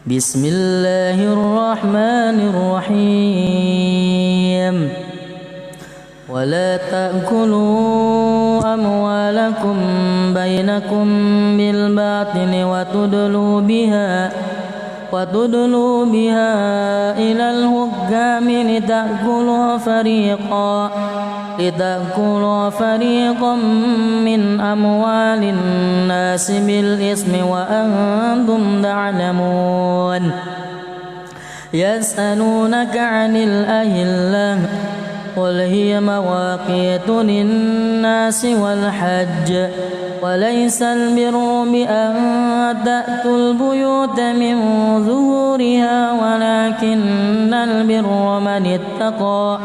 بسم الله الرحمن الرحيم ولا تأكلوا أموالكم بينكم بالباطل وتدلوا بها إلى الحكام لتأكلوا فريقا من أموال الناس بالإثم وأنتم تعلمون يسألونك عن الأهلة قل هي مواقيت للناس والحج وليس البر بأن تأتوا البيوت من ظهورها ولكن البر من اتقى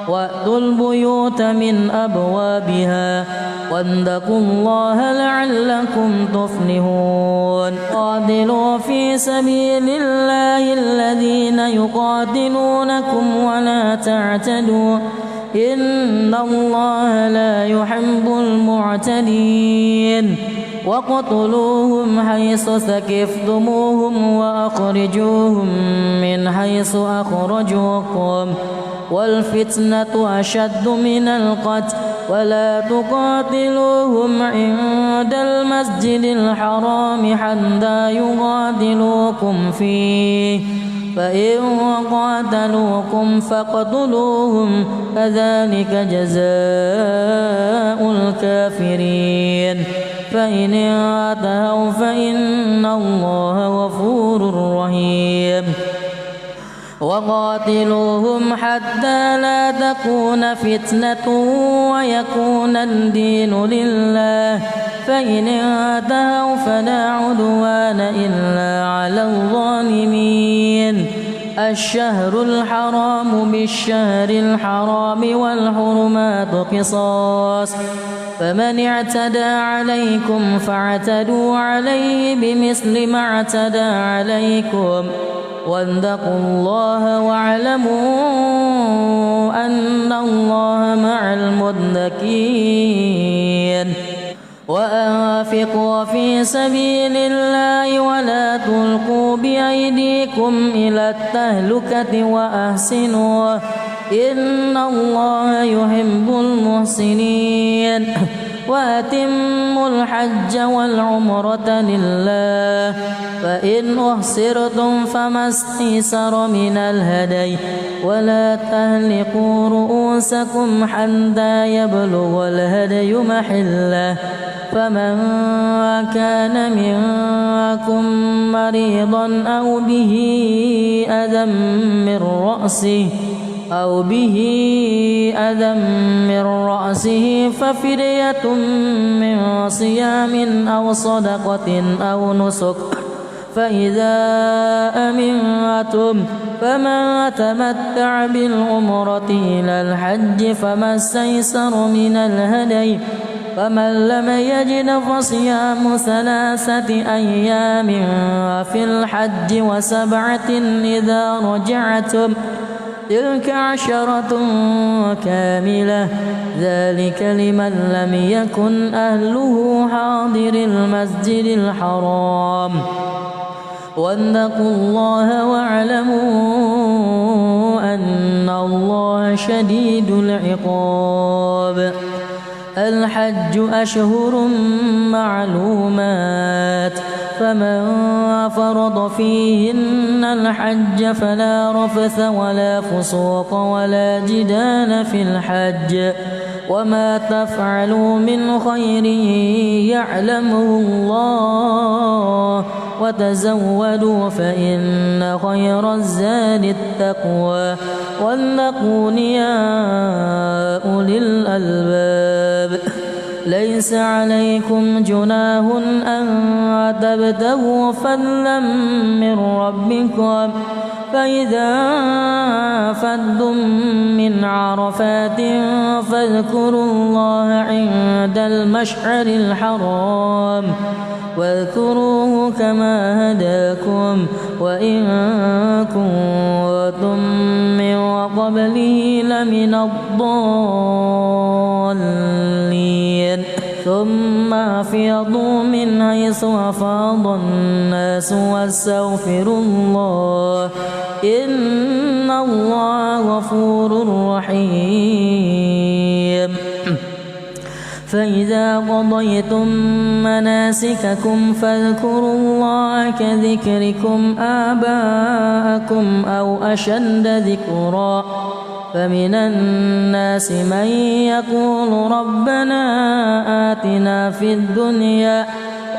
وأتوا البيوت من أبوابها واتقوا الله لعلكم تفلحون قاتلوا في سبيل الله الذين يقاتلونكم ولا تعتدوا إن الله لا يحب المعتدين وقتلوهم حيث ثقفتموهم وأخرجوهم من حيث أخرجوكم والفتنة أشد من القتل ولا تقاتلوهم عند المسجد الحرام حتى يقاتلوكم فيه فإن قاتلوكم فاقتلوهم كذلك جزاء الكافرين فإن انتهوا فإن الله غفور رحيم وقاتلوهم حتى لا تكون فتنة ويكون الدين لله فإن انتهوا فلا عدوان إلا على الظالمين الشهر الحرام بالشهر الحرام والحرمات قصاص فمن اعتدى عليكم فاعتدوا عليه بمثل ما اعتدى عليكم واتقوا الله واعلموا أن الله مع المتقين وأنفقوا في سبيل الله ولا تلقوا بأيديكم إلى التهلكة وأحسنوا إن الله يحب المحسنين وأتموا الحج والعمرة لله فإن أحصرتم فما استيسر من الهدي ولا تهلكوا رؤوسكم حتى يبلغ الهدي محله فمن كان منكم مريضا أو به أذى من رأسه ففدية من صيام أو صدقة أو نسك فإذا أمنتم فمن تمتع بالعمرة إلى الحج فما استيسر من الهدي فمن لم يجد فصيام 3 أيام في الحج و7 إذا رجعتم تلك 10 كاملة ذلك لمن لم يكن أهله حاضر المسجد الحرام واتقوا الله واعلموا أن الله شديد العقاب الحج أشهر معلومات فمن فرض فيهن الحج فلا رفث ولا فسوق ولا جدال في الحج وما تفعلوا من خير يعلمه الله وتزودوا فإن خير الزاد التقوى واتقون يا أولي الألباب ليس عليكم جناح أن تبتغوا فضلا من ربكم فإذا أفضتم من عرفات فاذكروا الله عند المشعر الحرام واذكروه كما هداكم وإن كنتم من قبله لمن الضالين ثم أفيضوا من حيث أفاض الناس واستغفروا الله إن الله غفور رحيم. فإذا قضيتم مناسككم فاذكروا الله كذكركم آباءكم أو أشد ذكرا فمن الناس من يقول ربنا آتنا في الدنيا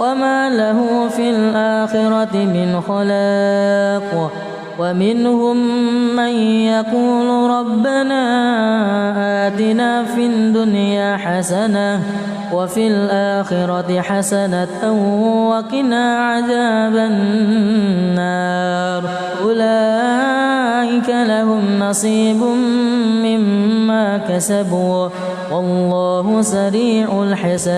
وما له في الآخرة من خلاق ومنهم من يقول ربنا آتنا في الدنيا حسنة وفي الآخرة حسنة وقنا عذاب النار أولئك لهم نصيب مما كسبوا والله سريع الحساب.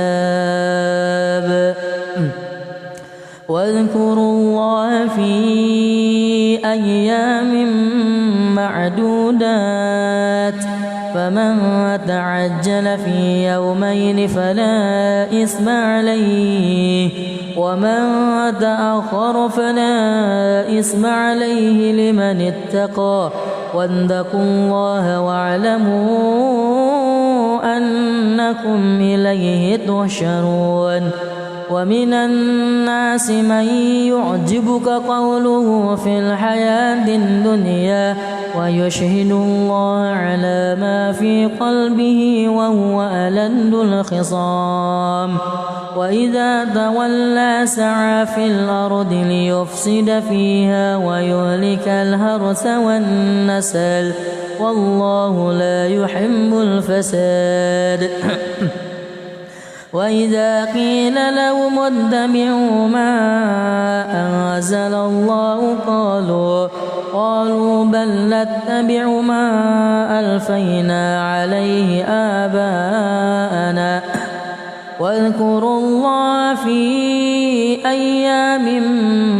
واذكروا الله في أيام معدودات فمن تعجل في يومين فلا إثم عليه ومن تأخر فلا إثم عليه لمن اتقى واتقوا الله واعلموا أنكم إليه تحشرون. ومن الناس من يعجبك قوله في الحياة الدنيا ويشهد الله على ما في قلبه وهو ألد الخصام وإذا تولى سعى في الأرض ليفسد فيها ويهلك الحرث والنسل والله لا يحب الفساد. وإذا قيل لهم اتبعوا ما أنزل الله قالوا بل نتبع ما ألفينا عليه آباءنا. واذكروا الله في أيام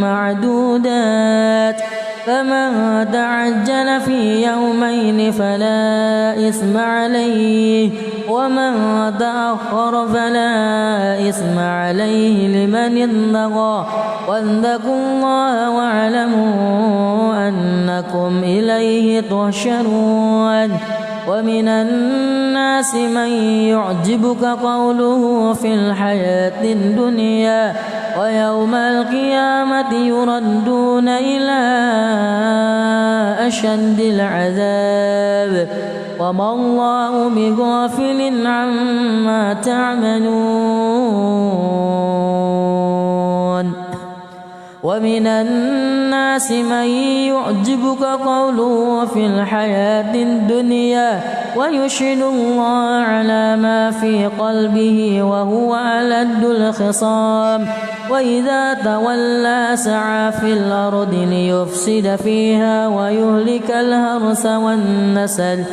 معدودات فمن تعجل في يومين فلا إثم عليه ومن تأخر فلا إثم عليه لمن اتقى واتقوا الله واعلموا أنكم إليه تحشرون. ومن الناس من يعجبك قوله في الحياة الدنيا ويوم القيامة يردون إلى أشد العذاب وما الله بغافل عما تعملون. ومن الناس من يعجبك قوله في الحياة الدنيا ويشهد الله على ما في قلبه وهو ألد الخصام وإذا تولى سعى في الأرض ليفسد فيها ويهلك الحرث والنسل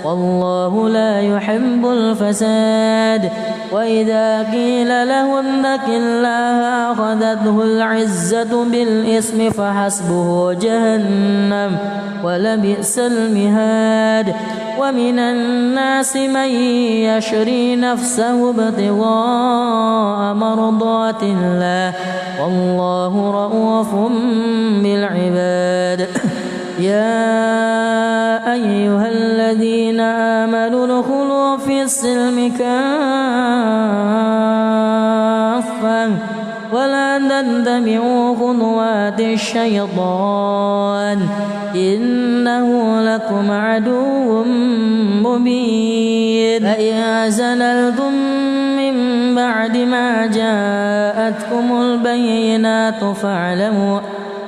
والله لا يحب الفساد. وإذا قيل له اتق الله أخذته العزة بالإثم فحسبه جهنم ولبئس المهاد. ومن الناس من يشري نفسه ابتغاء مرضات الله والله رؤوف بالعباد. يا أيها الذين آمنوا ادخلوا في السلم كافة ولا تتبعوا خطوات الشيطان إنه لكم عدو مبين. فإن زللتم من بعد ما جاءتكم البينات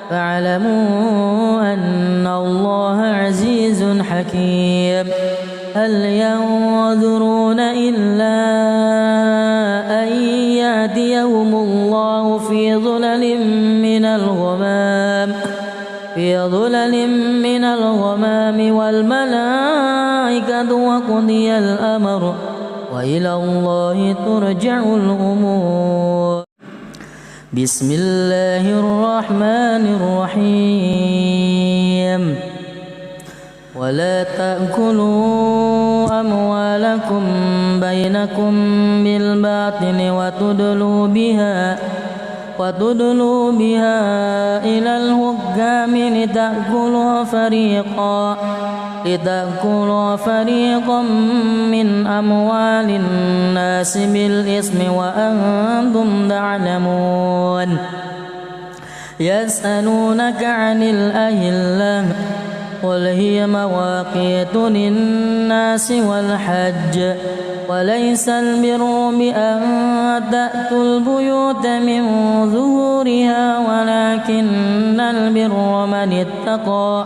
فاعلموا أن الله عزيز حكيم. هل ينظرون إلا أن يأتيهم الله في ظلل من الغمام والملائكة وقضي الأمر وإلى الله ترجع الأمور. بسم الله الرحمن الرحيم. ولا تأكلوا أموالكم بينكم بالباطل وتدلوا بها إلى الحكام لتأكلوا فريقا من أموال الناس بالإثم وأنتم تعلمون. يسألونك عن الأهلة قل هي مواقيت للناس والحج وليس البر بأن تأتوا البيوت من ظهورها ولكن البر من اتقى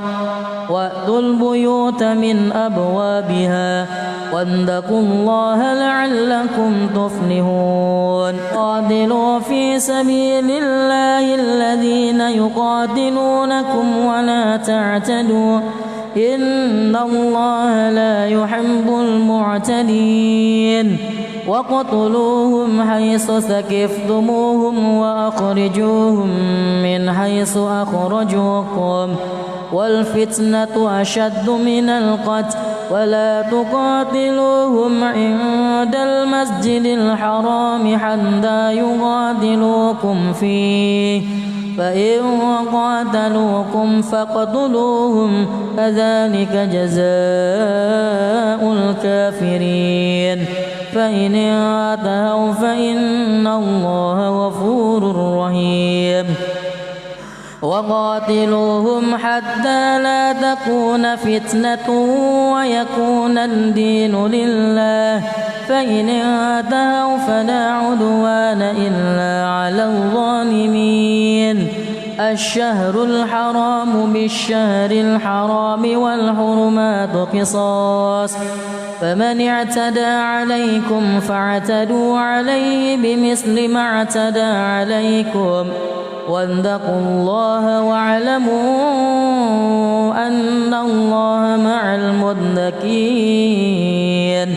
وأتوا البيوت من أبوابها واتقوا الله لعلكم تفلحون. قاتلوا في سبيل الله الذين يقاتلونكم ولا تعتدوا إن الله لا يحب المعتدين. وقتلوهم حيث ثقفتموهم وأخرجوهم من حيث أخرجوكم والفتنة أشد من القتل ولا تقاتلوهم عند المسجد الحرام حتى يقاتلوكم فيه فإن قاتلوكم فاقتلوهم كذلك جزاء الكافرين. فإن انتهوا فإن الله غفور رحيم. وقاتلوهم حتى لا تكون فتنة ويكون الدين لله فإن انتهوا فلا عدوان إلا على الظالمين. الشهر الحرام بالشهر الحرام والحرمات قصاص فمن اعتدى عليكم فاعتدوا عليه بمثل ما اعتدى عليكم واتقوا الله واعلموا أن الله مع المتقين.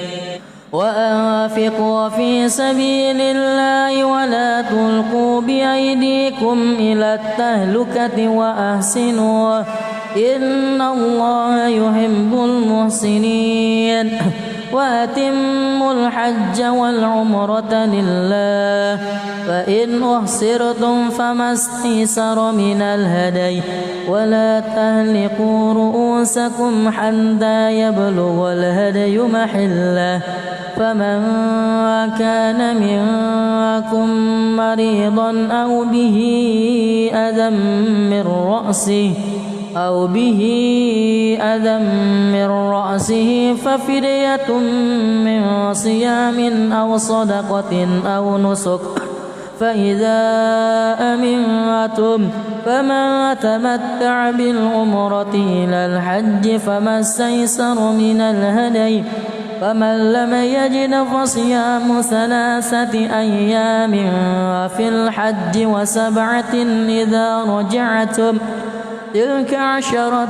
وأنفقوا في سبيل الله ولا تلقوا بأيديكم إلى التهلكة وأحسنوا إن الله يحب المحسنين. وأتموا الحج والعمرة لله فإن أحصرتم فما استيسر من الهدي ولا تهلكوا رؤوسكم حتى يبلغ الهدي محله فمن كان منكم مريضا أو به أذى من رأسه ففدية من صيام أو صدقة أو نسك فإذا أمنتم فمن تمتع بالعمرة إلى الحج فما استيسر من الهدي فمن لم يجد فصيام 3 أيام في الحج و7 إذا رجعتم تلك 10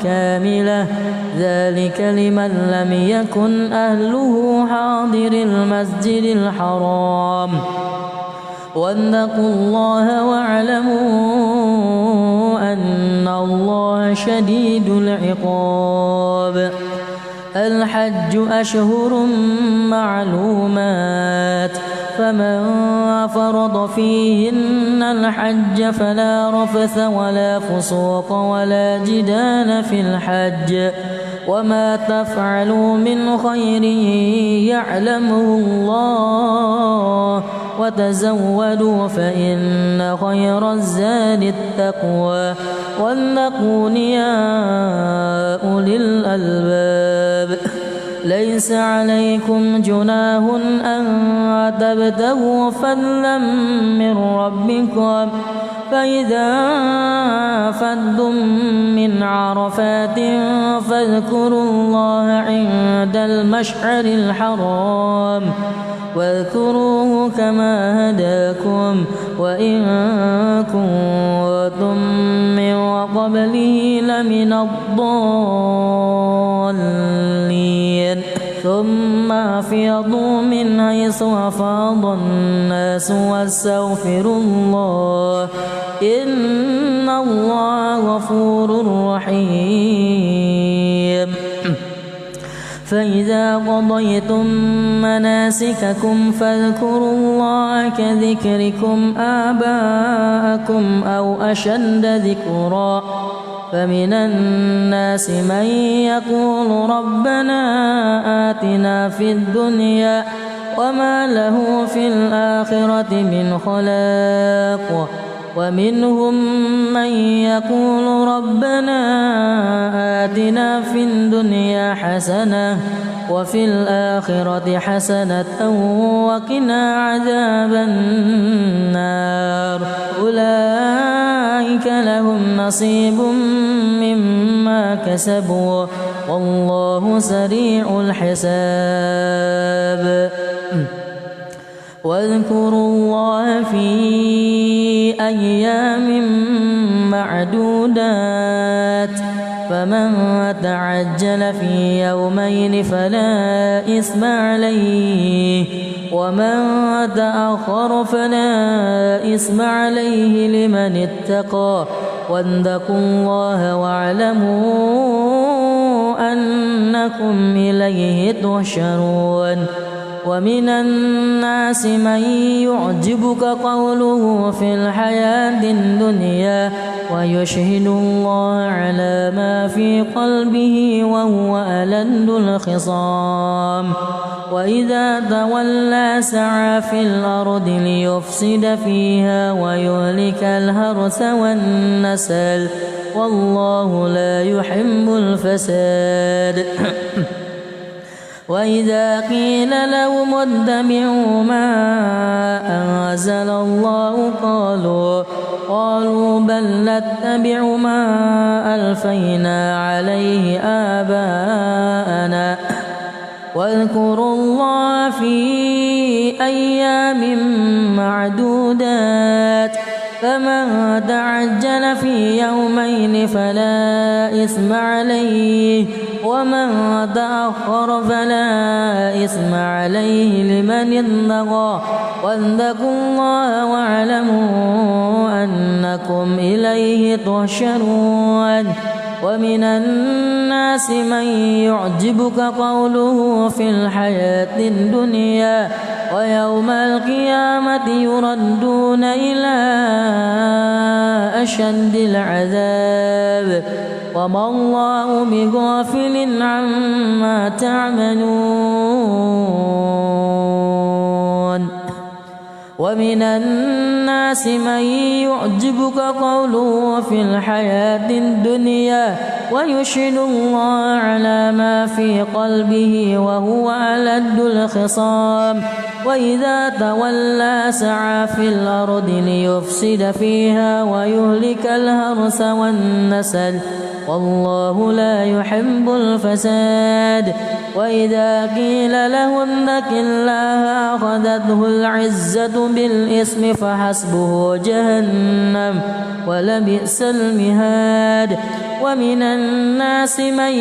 كاملة ذلك لمن لم يكن أهله حاضر المسجد الحرام. واتقوا الله واعلموا أن الله شديد العقاب. الحج أشهر معلومات فمن فرض فيهن الحج فلا رفث ولا فسوق ولا جدال في الحج وما تفعلوا من خير يعلمه الله وتزودوا فإن خير الزاد التقوى واتقون يا أولي الألباب. ليس عليكم جناح أن تبتغوا فضلا من ربكم فإذا أفضتم من عرفات فاذكروا الله عند المشعر الحرام واذكروه كما هداكم وإن كنتم من قبله لمن الضالين. ثم أفيضوا من حيث أفاض الناس واستغفروا الله إن الله غفور رحيم. فإذا قضيتم مناسككم فاذكروا الله كذكركم آباءكم أو أشد ذكرا فمن الناس من يقول ربنا آتنا في الدنيا وما له في الآخرة من خلاق ومنهم من يقول ربنا آتنا في الدنيا حسنة وفي الآخرة حسنة وقنا عذاب النار أولئك لهم نصيب مما كسبوا والله سريع الحساب واذكروا الله في أيام معدودات فمن تعجل في يومين فلا إثم عليه ومن تأخر فلا إثم عليه لمن اتقى واتقوا الله واعلموا أنكم إليه تحشرون ومن الناس من يعجبك قوله في الحياة الدنيا ويشهد الله على ما في قلبه وهو ألد الخصام وإذا تولى سعى في الأرض ليفسد فيها ويهلك الحرث والنسل والله لا يحب الفساد وإذا قيل لهم اتبعوا ما أنزل الله قالوا بل نتبع ما ألفينا عليه آباءنا واذكروا الله في أيام معدودات فمن تعجل في يومين فلا إثم عليه ومن تأخر فلا إثم عليه لمن اتقى واتقوا الله واعلموا أنكم إليه تحشرون ومن الناس من يعجبك قوله في الحياة الدنيا ويوم القيامة يردون إلى أشد العذاب وما الله بغافل عما تعملون ومن الناس من يعجبك قوله في الحياة الدنيا ويشهد الله على ما في قلبه وهو ألد الخصام وإذا تولى سعى في الأرض ليفسد فيها ويهلك الحرث والنسل والله لا يحب الفساد وإذا قيل له اتق الله أخذته العزة بالإثم فحسبه جهنم ولبئس المهاد ومن الناس من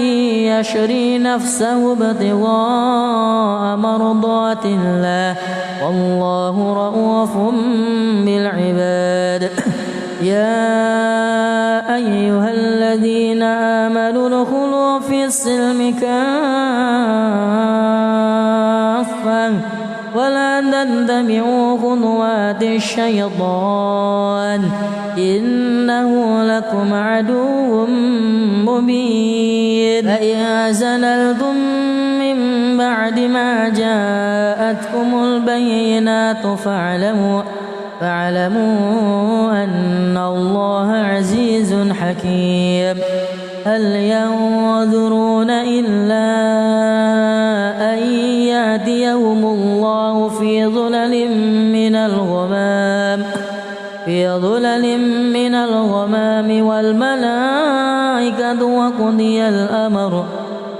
يشري نفسه ابتغاء مرضات الله والله رؤوف بالعباد يا أيها الذين آمنوا ادخلوا في السلم كافة ولا تتبعوا خطوات الشيطان إنه لكم عدو مبين فإن زللتم من بعد ما جاءتكم البينات فاعلموا أن الله عزيز حكيم هل ينظرون إلا أن يأتيهم الله في ظلل من الغمام والملائكة وقضي الأمر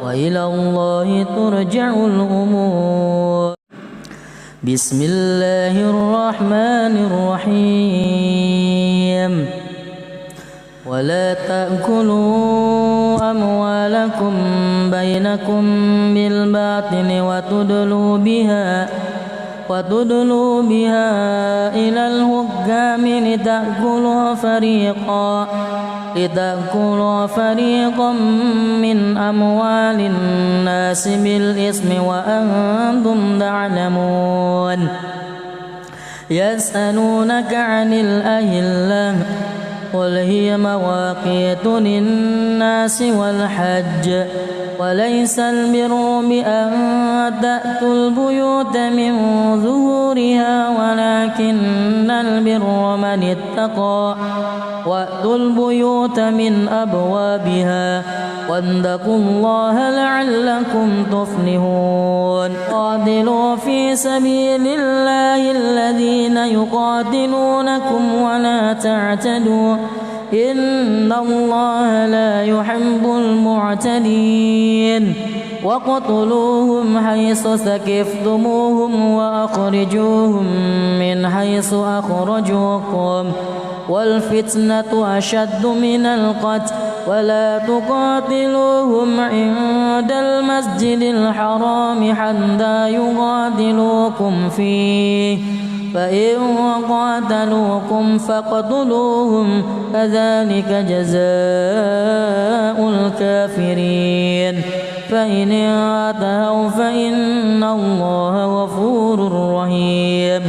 وإلى الله ترجع الأمور بسم الله الرحمن الرحيم ولا تأكلوا أموالكم بينكم بالباطل وتدلوا بها إلى الحكام لتأكلوا فريقا من أموال الناس بالإثم وأنتم تعلمون يسألونك عن الأهلة قل هي مواقيت للناس والحج وليس البر بأن تأتوا البيوت من ظهورها ولكن البر من اتقى وأتوا البيوت من أبوابها واتقوا الله لعلكم تفلحون قاتلوا في سبيل الله الذين يقاتلونكم ولا تعتدوا إن الله لا يحب المعتدين وقتلوهم حيث ثقفتموهم وأخرجوهم من حيث أخرجوكم والفتنة أشد من القتل ولا تقاتلوهم عند المسجد الحرام حتى يقاتلوكم فيه فإن قاتلوكم فاقتلوهم كذلك جزاء الكافرين فإن انتهوا فإن الله غفور رحيم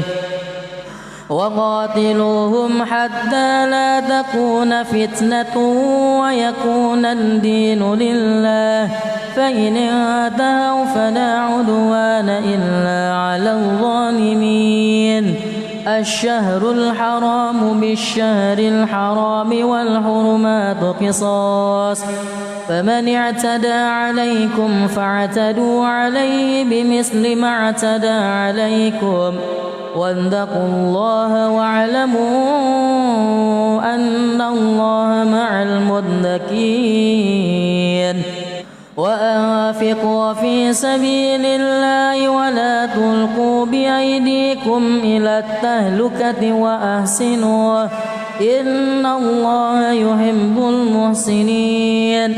وقاتلوهم حتى لا تكون فتنة ويكون الدين لله فإن انتهوا فلا عدوان إلا على الظالمين الشهر الحرام بالشهر الحرام والحرمات قصاص فمن اعتدى عليكم فاعتدوا عليه بمثل ما اعتدى عليكم واتقوا الله واعلموا أن الله مع المتقين وأنفقوا في سبيل الله ولا تلقوا بأيديكم إلى التهلكة وأحسنوا إن الله يحب المحسنين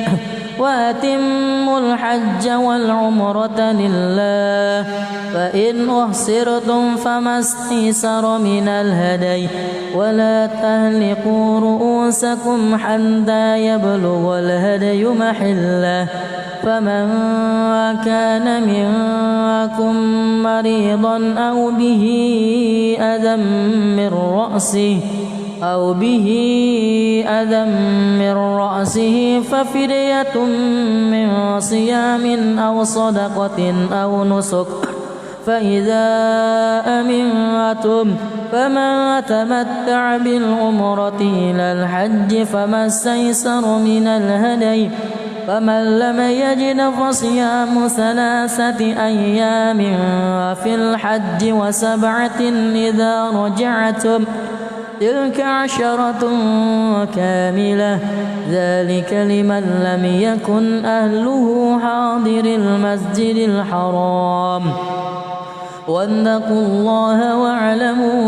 وأتموا الحج والعمرة لله فإن أحصرتم فما استيسر من الهدي ولا تهلكوا رؤوسكم حتى يبلغ الهدي محله فمن كان منكم مريضا أو به أذى من رأسه ففدية من صيام أو صدقة أو نسك فإذا أمنتم فمن تمتع بالعمرة إلى الحج فما استيسر من الهدي فمن لم يجد فصيام 3 أيام في الحج و7 إذا رجعتم تلك 10 كاملة ذلك لمن لم يكن أهله حاضر المسجد الحرام واتقوا الله واعلموا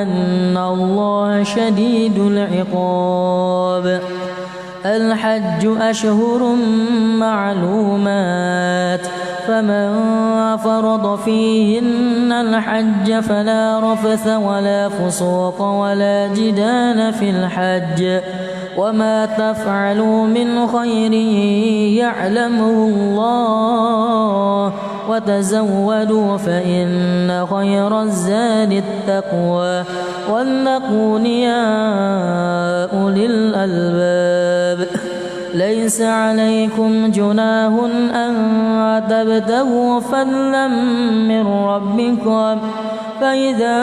أن الله شديد العقاب الحج أشهر معلومات فمن فرض فيهن الحج فلا رفث ولا فسوق ولا جدال في الحج وما تفعلوا من خير يعلمه الله وتزودوا فإن خير الزاد التقوى واتقون يا أولي الألباب ليس عليكم جناح أن تبتغوا فضلا من ربكم فإذا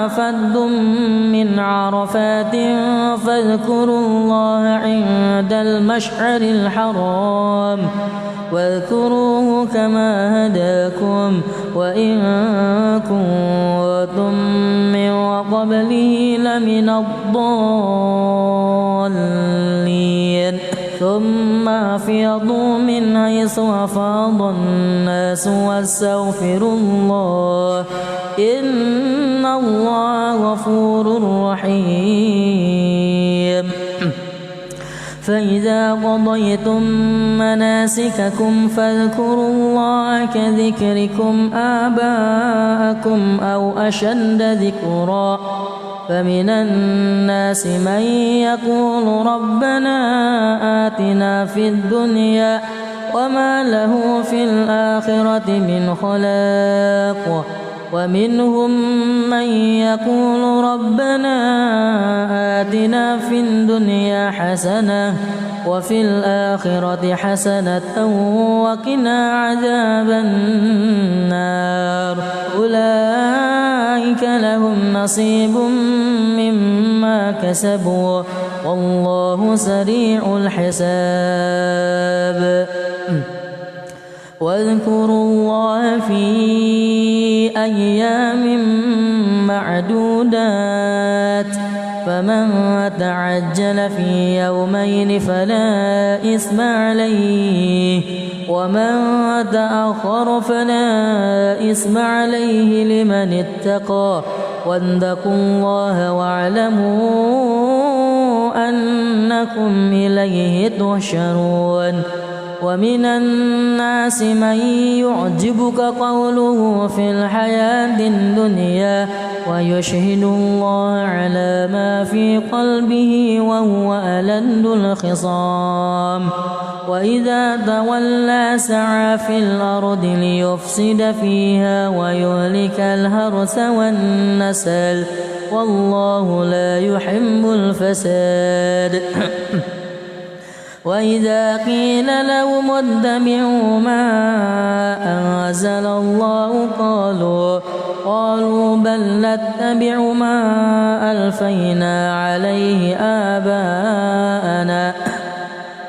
أفضتم من عرفات فاذكروا الله عند المشعر الحرام واذكروه كما هداكم وإن كنتم من قبله لمن الضالين ثم أفيضوا من حيث أفاض الناس واستغفروا الله إن الله غفور رحيم فإذا قضيتم مناسككم فاذكروا الله كذكركم آباءكم أو أشد ذكرا فمن الناس من يقول ربنا آتنا في الدنيا وما له في الآخرة من خلاق ومنهم من يقول ربنا آتنا في الدنيا حسنة وفي الآخرة حسنة وقنا عذاب النار أولئك لهم نصيب مما كسبوا والله سريع الحساب واذكروا الله في أيام معدودات فمن تعجل في يومين فلا إثم عليه ومن تأخر فلا إثم عليه لمن اتقى واتقوا الله واعلموا أنكم إليه تحشرون ومن الناس من يعجبك قوله في الحياة الدنيا ويشهد الله على ما في قلبه وهو ألد الخصام وإذا تولى سعى في الأرض ليفسد فيها ويهلك الحرث والنسل والله لا يحب الفساد وإذا قيل لهم اتبعوا ما أنزل الله قالوا بل نتبع ما ألفينا عليه آباءنا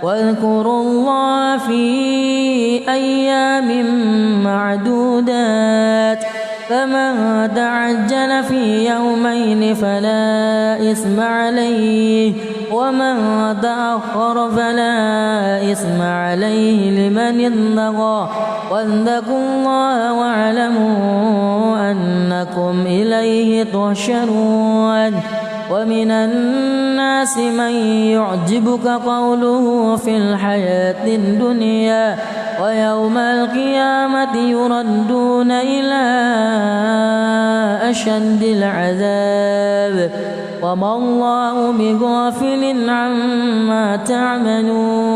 واذكروا الله في أيام معدودات فمن تعجل في يومين فلا إثم عليه ومن تأخر فلا إثم عليه لمن اتقى واتقوا الله واعلموا أنكم إليه تحشرون ومن الناس من يعجبك قوله في الحياة الدنيا ويوم القيامة يردون إلى أشد العذاب وما الله بغافل عما تعملون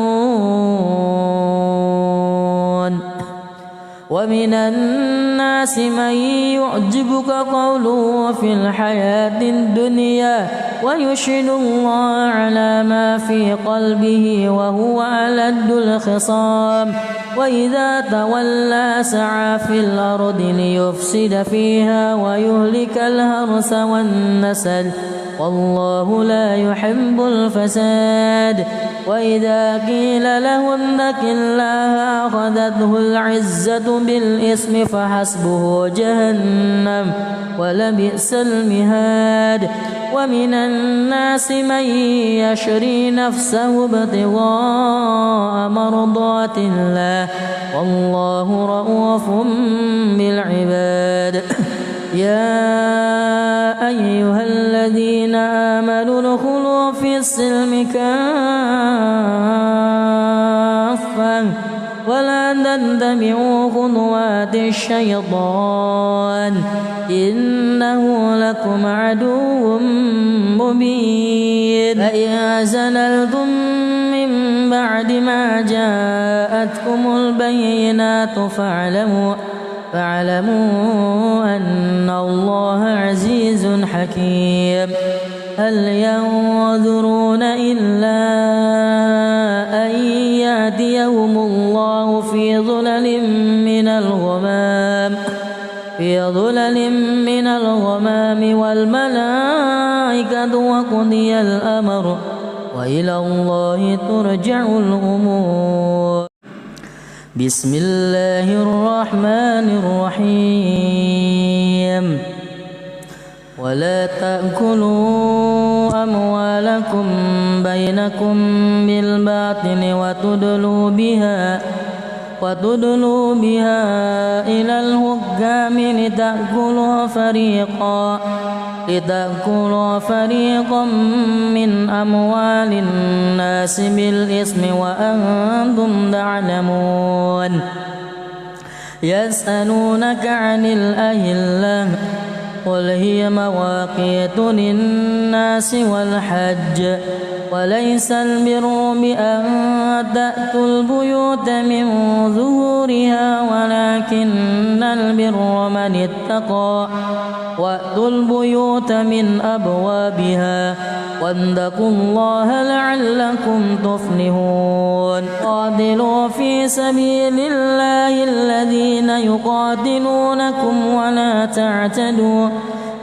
ومن الناس من يعجبك قوله في الحياة الدنيا ويشهد الله على ما في قلبه وهو ألد الخصام وإذا تولى سعى في الأرض ليفسد فيها ويهلك الحرث والنسل والله لا يحب الفساد وإذا قيل له اتق الله أخذته العزة بالإثم فحسبه جهنم ولبئس المهاد ومن الناس من يشري نفسه ابتغاء مرضات الله والله رؤوف بالعباد يا أيها الذين آمنوا ادخلوا في السلم كافة ولا تتبعوا خطوات الشيطان إنه لكم عدو مبين فإن زللتم من بعد ما جاءتكم البينات فاعلموا أن الله عزيز حكيم هل ينظرون إلا أن يأتيهم الله في ظلل من الغمام والملائكة وقضي الأمر وإلى الله ترجع الأمور بسم الله الرحمن الرحيم ولا تأكلوا أموالكم وتدلوا بها إلى الحكام لتأكلوا فريقا من أموال الناس بالإثم وأنتم تعلمون يسألونك عن الأهلة قل هي مواقيت للناس والحج وليس البر بأن تأتوا البيوت من ظهورها ولكن البر من اتقى وأتوا البيوت من أبوابها واتقوا الله لعلكم تفلحون قاتلوا في سبيل الله الذين يقاتلونكم ولا تعتدوا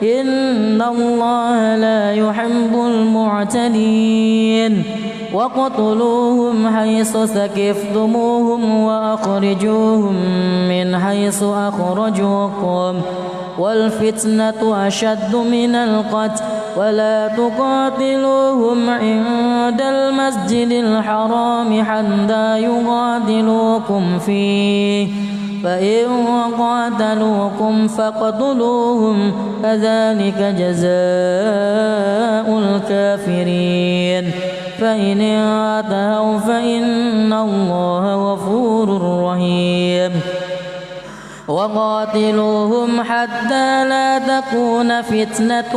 إن الله لا يحب المعتدين وقتلوهم حيث ثقفتموهم وأخرجوهم من حيث أخرجوكم والفتنة أشد من القتل ولا تقاتلوهم عند المسجد الحرام حتى يقاتلوكم فيه فإن قاتلوكم فاقتلوهم كذلك جزاء الكافرين فإن انتهوا فإن الله غفور رحيم وقاتلوهم حتى لا تكون فتنة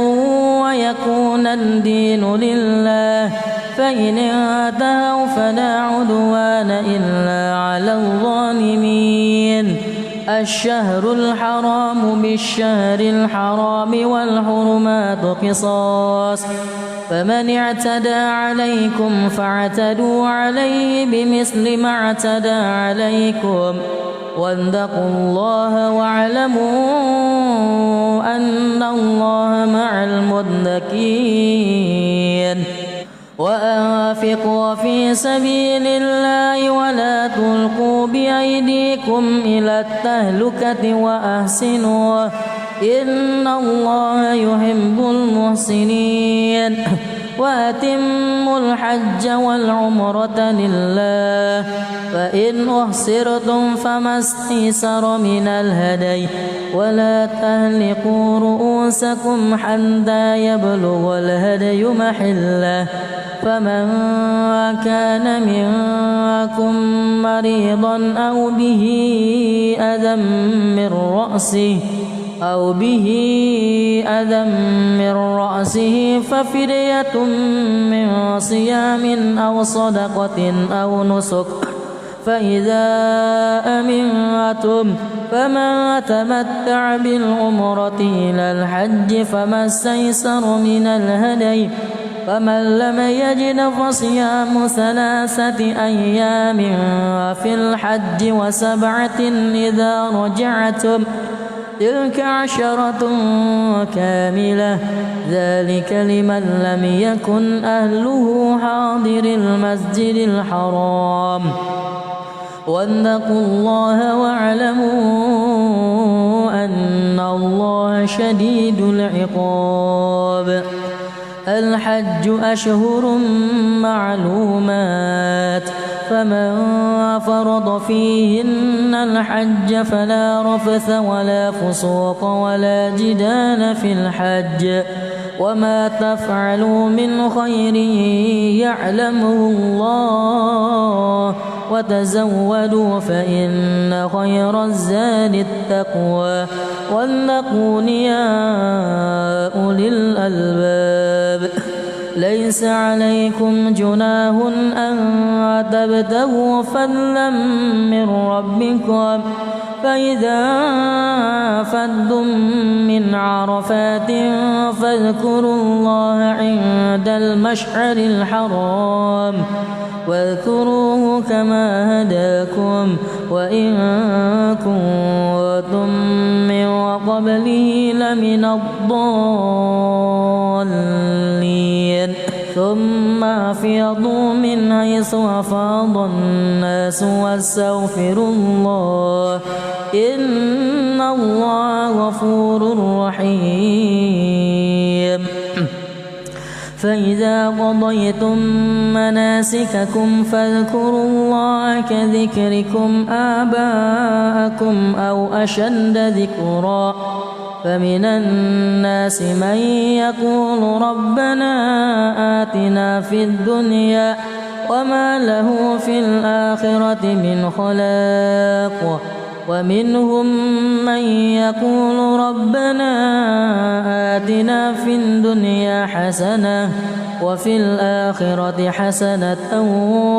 ويكون الدين لله فإن انتهوا فلا عدوان إلا على الظالمين الشهر الحرام بالشهر الحرام والحرمات قصاص فمن اعتدى عليكم فاعتدوا عليه بمثل ما اعتدى عليكم واتقوا الله واعلموا أن الله مع المتقين وأنفقوا في سبيل الله ولا تلقوا بأيديكم إلى التهلكة وأحسنوا إن الله يحب المحسنين وأتموا الحج والعمرة لله فإن أحصرتم فما استيسر من الهدي ولا تهلكوا رؤوسكم حتى يبلغ الهدي محله فمن كان منكم مريضا أو به أذى من رأسه ففدية من صيام أو صدقة أو نسك فإذا أمنتم فمن تمتع بالعمرة إلى الحج فما استيسر من الهدي فمن لم يجد فصيام 3 أيام في الحج و7 إذا رجعتم تلك 10 كاملة ذلك لمن لم يكن أهله حاضر المسجد الحرام واتقوا الله واعلموا أن الله شديد العقاب الحج أشهر معلومات فمن فرض فيهن الحج فلا رفث ولا فسوق ولا جدال في الحج وما تفعلوا من خير يعلمه الله وتزودوا فإن خير الزاد التقوى واتقون يا أولي الألباب ليس عليكم جناح أن تبتغوا فضلا من ربكم فإذا أفضتم من عرفات فاذكروا الله عند المشعر الحرام واذكروه كما هداكم وإن كنتم من قبله لمن الضالين ثم أفيضوا من حيث أفاض الناس واستغفروا الله إن الله غفور رحيم فإذا قضيتم مناسككم فاذكروا الله كذكركم آباءكم أو أشد ذكرا فمن الناس من يقول ربنا آتنا في الدنيا وما له في الآخرة من خلاق ومنهم من يقول ربنا آتنا في الدنيا حسنة وفي الآخرة حسنة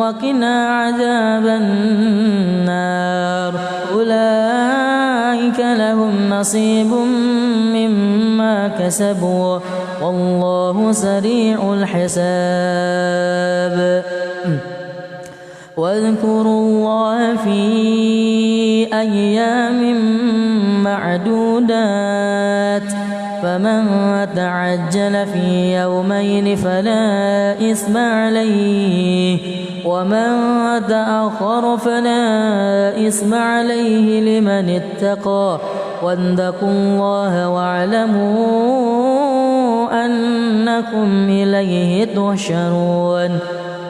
وقنا عذاب النار أولئك لهم نصيب مما كسبوا والله سريع الحساب واذكروا الله في أيام معدودات فمن تعجل في يومين فلا إثم عليه ومن تأخر فلا إثم عليه لمن اتقى واتقوا الله واعلموا أنكم إليه تحشرون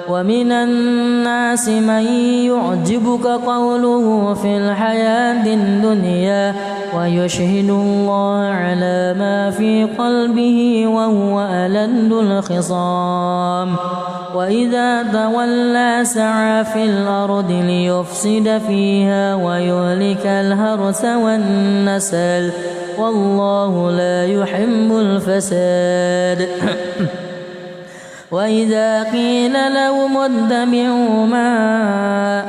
ومن الناس من يعجبك قوله في الحياة الدنيا ويشهد الله على ما في قلبه وهو ألد الخصام وإذا تولى سعى في الأرض ليفسد فيها ويهلك الحرث والنسل والله لا يحب الفساد وإذا قيل لهم اتبعوا ما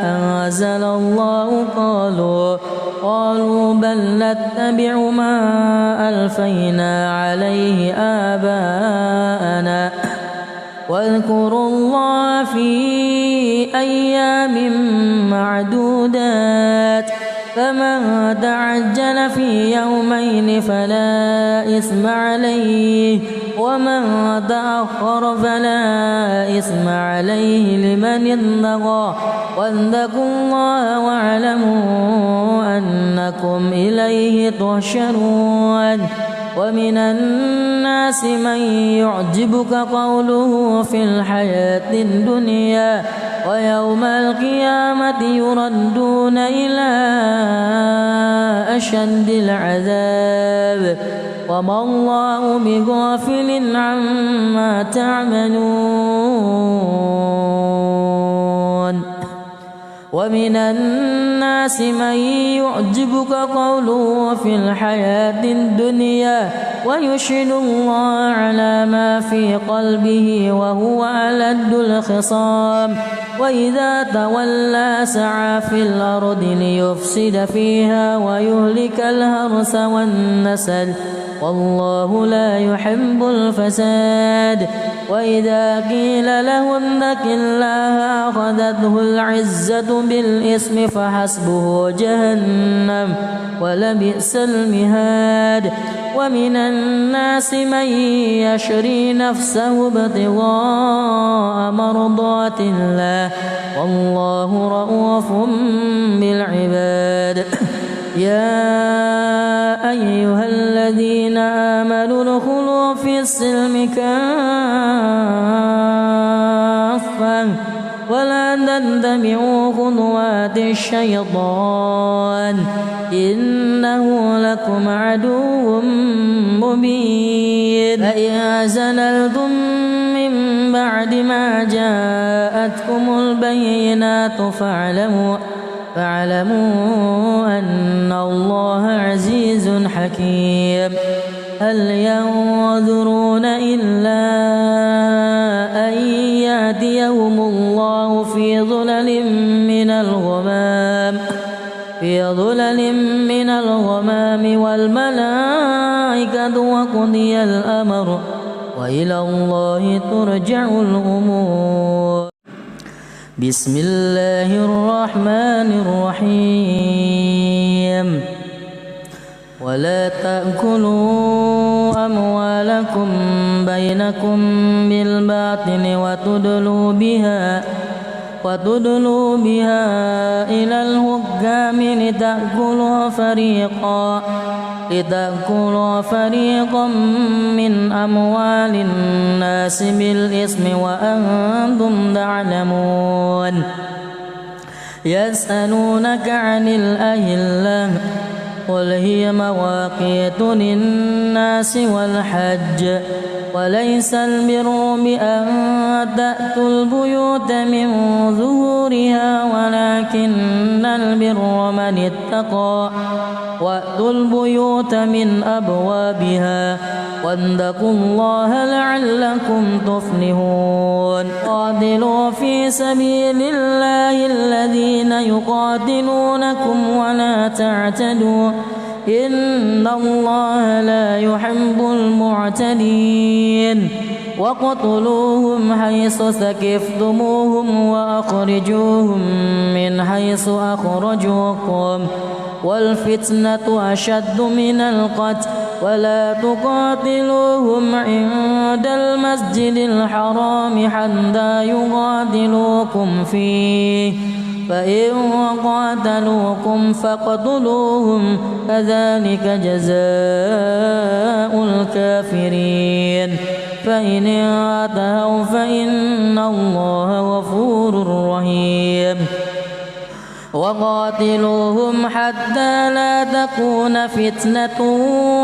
أنزل الله قالوا بل نتبع ما ألفينا عليه آباءنا واذكروا الله في أيام معدودات فمن تعجل في يومين فلا إثم عليه ومن تأخر فلا إثم عليه لمن اتقى واتقوا الله واعلموا أنكم إليه تحشرون ومن الناس من يعجبك قوله في الحياة الدنيا ويوم القيامة يردون إلى أشد العذاب وما الله بغافل عما تعملون ومن الناس من يعجبك قوله في الحياة الدنيا ويشهد الله على ما في قلبه وهو ألد الخصام وإذا تولى سعى في الأرض ليفسد فيها ويهلك الحرث والنسل والله لا يحب الفساد وإذا قيل له اتق الله أخذته العزة بالإثم فحسبه جهنم ولبئس المهاد ومن الناس من يشري نفسه ابتغاء مرضات الله والله رؤوف بالعباد يا أيها الذين آمنوا ادخلوا في السلم كافة ولا تتبعوا خطوات الشيطان إنه لكم عدو مبين فإن زللتم من بعد ما جاءتكم البينات فاعلموا أن الله عزيز حكيم هل ينظرون إلا أن يأتيهم الله في ظلل من الغمام والملائكة وقضي الأمر وإلى الله ترجع الأمور بسم الله الرحمن الرحيم ولا تأكلوا أموالكم وتدلوا بها إلى الحكام لتأكلوا فريقا من أموال الناس بالإثم وأنتم تعلمون يسألونك عن الأهلة قل هي مواقيت للناس والحج وليس البر بأن تأتوا البيوت من ظهورها ولكن البر من اتقى وأتوا البيوت من أبوابها واتقوا الله لعلكم تفلحون قاتلوا في سبيل الله الذين يقاتلونكم ولا تعتدوا إن الله لا يحب المعتدين وقتلوهم حيث ثقفتموهم وأخرجوهم من حيث أخرجوكم والفتنة أشد من القتل ولا تقاتلوهم عند المسجد الحرام حتى يقاتلوكم فيه فإن قاتلوكم فاقتلوهم كذلك جزاء الكافرين فإن انتهوا فإن الله غفور رحيم وقاتلوهم حتى لا تكون فتنة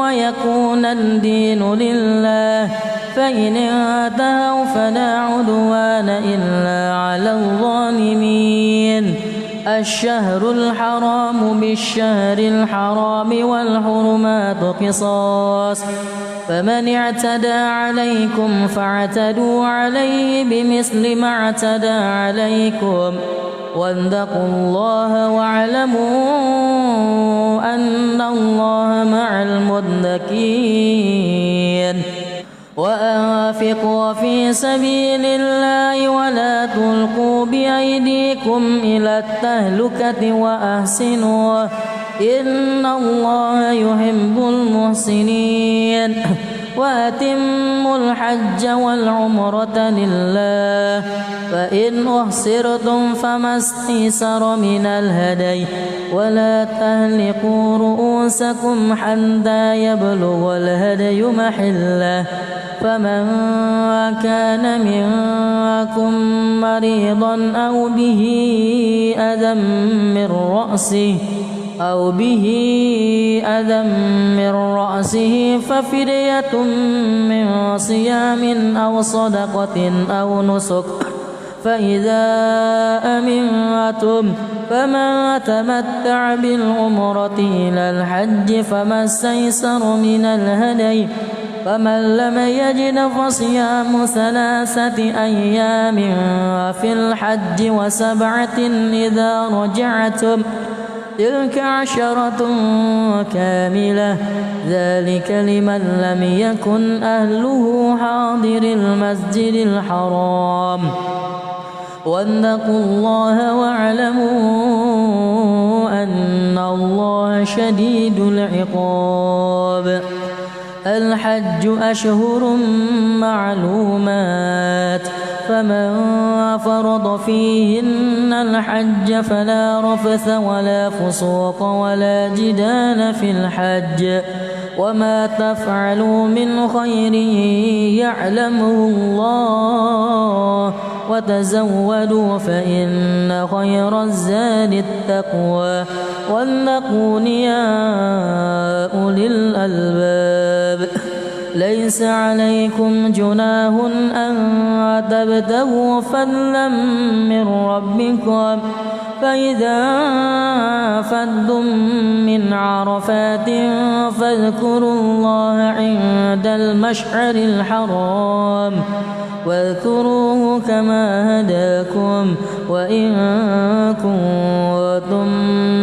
ويكون الدين لله فإن انتهوا فلا عدوان إلا على الظالمين الشهر الحرام بالشهر الحرام والحرمات قصاص فمن اعتدى عليكم فاعتدوا عليه بمثل ما اعتدى عليكم واتقوا الله واعلموا أن الله مع المتقين وأنفقوا في سبيل الله ولا تلقوا بأيديكم إلى التهلكة وأحسنوا إن الله يحب المحسنين وأتموا الحج والعمرة لله فإن أحصرتم فما استيسر من الهدي ولا تهلكوا رؤوسكم حتى يبلغ الهدي محله فمن كان منكم مريضا أو به أذى من رأسه ففدية من صيام أو صدقة أو نسك فإذا أمنتم فمن تمتع بالعمرة إلى الحج فما استيسر من الهدي فمن لم يجد فصيام 3 أيام في الحج و7 إذا رجعتم تلك 10 كاملة ذلك لمن لم يكن أهله حاضر المسجد الحرام واتقوا الله واعلموا أن الله شديد العقاب الحج أشهر معلومات فمن فرض فيهن الحج فلا رفث ولا فسوق ولا جدال في الحج وما تفعلوا من خير يعلمه الله وتزودوا فإن خير الزاد التقوى واتقون يا أولي الألباب ليس عليكم جناح أن تبتغوا فضلا من ربكم فإذا أفضتم من عرفات فاذكروا الله عند المشعر الحرام واذكروه كما هداكم وإن كنتم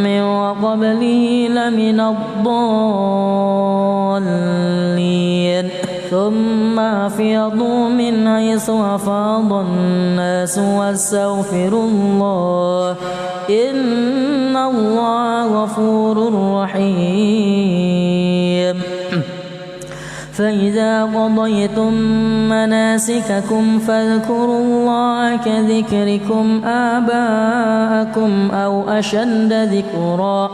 من قبله لمن الضالين ثم أفيضوا من حيث أفاض الناس واستغفروا الله إن الله غفور رحيم فإذا قضيتم مناسككم فاذكروا الله كذكركم آباءكم أو أشد ذكرا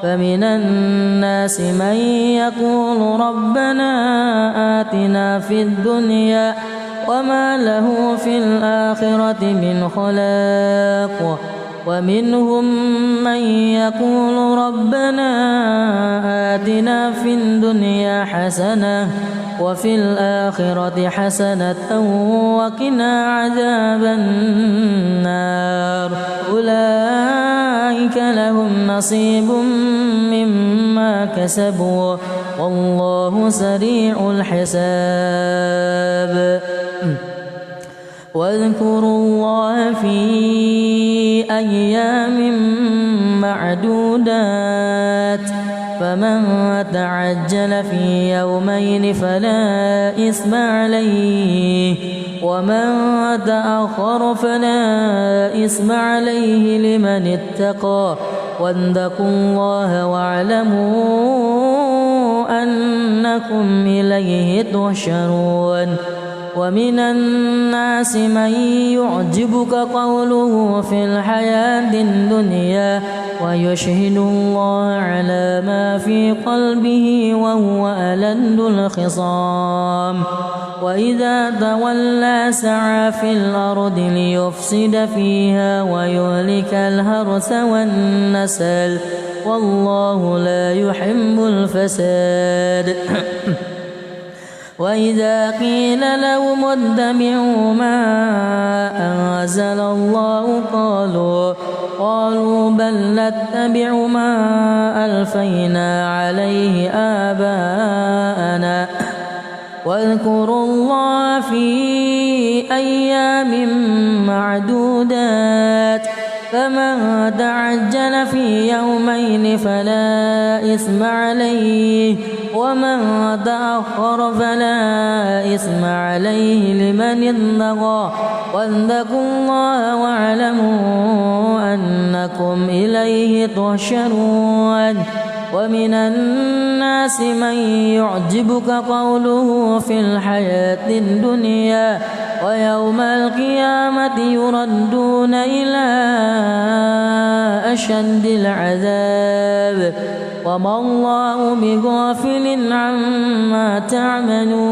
فمن الناس من يقول ربنا آتنا في الدنيا وما له في الآخرة من خلاق ومنهم من يقول ربنا آتنا في الدنيا حسنة وفي الآخرة حسنة وقنا عذاب النار أولئك لهم نصيب مما كسبوا والله سريع الحساب واذكروا الله في أيام معدودات فمن تعجل في يومين فلا إثم عليه ومن تأخر فلا إثم عليه لمن اتقى واتقوا الله واعلموا أنكم إليه تحشرون ومن الناس من يعجبك قوله في الحياة الدنيا ويشهد الله على ما في قلبه وهو ألد الخصام وإذا تولى سعى في الأرض ليفسد فيها ويهلك الحرث والنسل والله لا يحب الفساد وإذا قيل لهم اتبعوا ما أنزل الله قالوا بل نتبع ما ألفينا عليه آباءنا واذكروا الله في أيام معدودات فمن تعجل في يومين فلا إثم عليه ومن تأخر فلا إثم عليه لمن اتقى واتقوا الله واعلموا أنكم إليه تحشرون ومن الناس من يعجبك قوله في الحياة الدنيا ويوم القيامة يردون إلى أشد العذاب وما الله بغافل عما تعملون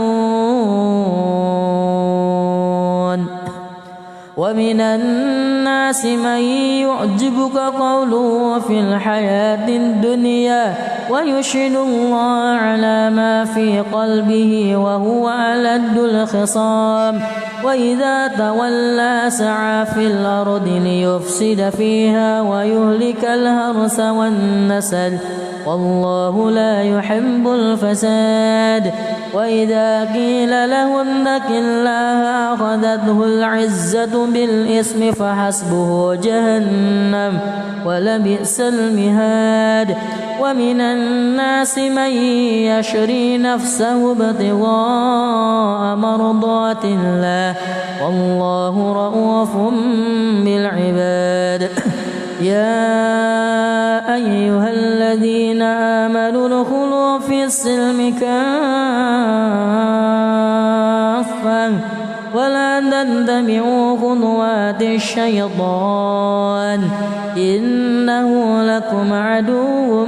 ومن الناس من يعجبك قوله في الحياة الدنيا ويشهد الله على ما في قلبه وهو ألد الخصام وإذا تولى سعى في الأرض ليفسد فيها ويهلك الحرث والنسل والله لا يحب الفساد وإذا قيل له اتق الله أخذته العزة بالإثم فحسبه جهنم ولبئس المهاد ومن الناس من يشري نفسه ابتغاء مرضات الله والله رؤوف بالعباد يا أيها الذين آمنوا ادخلوا في السلم كافة ولا تتبعوا خطوات الشيطان إنه لكم عدو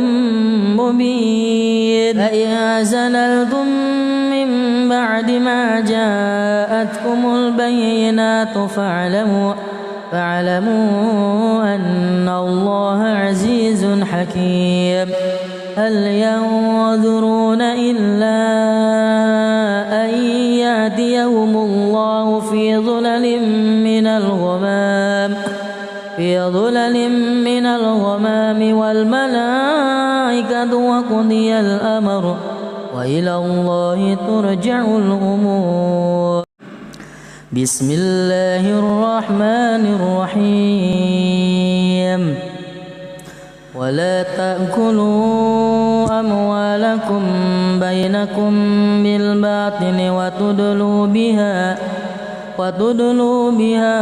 مبين فإن زللتم من بعد ما جاءتكم البينات فاعلموا أن الله عزيز حكيم هل ينظرون إلا أن يأتيهم الله في ظلل من الغمام والملائكة وقضي الأمر وإلى الله ترجع الأمور بسم الله الرحمن الرحيم ولا تأكلوا أموالكم بينكم بالباطل وتدلوا بها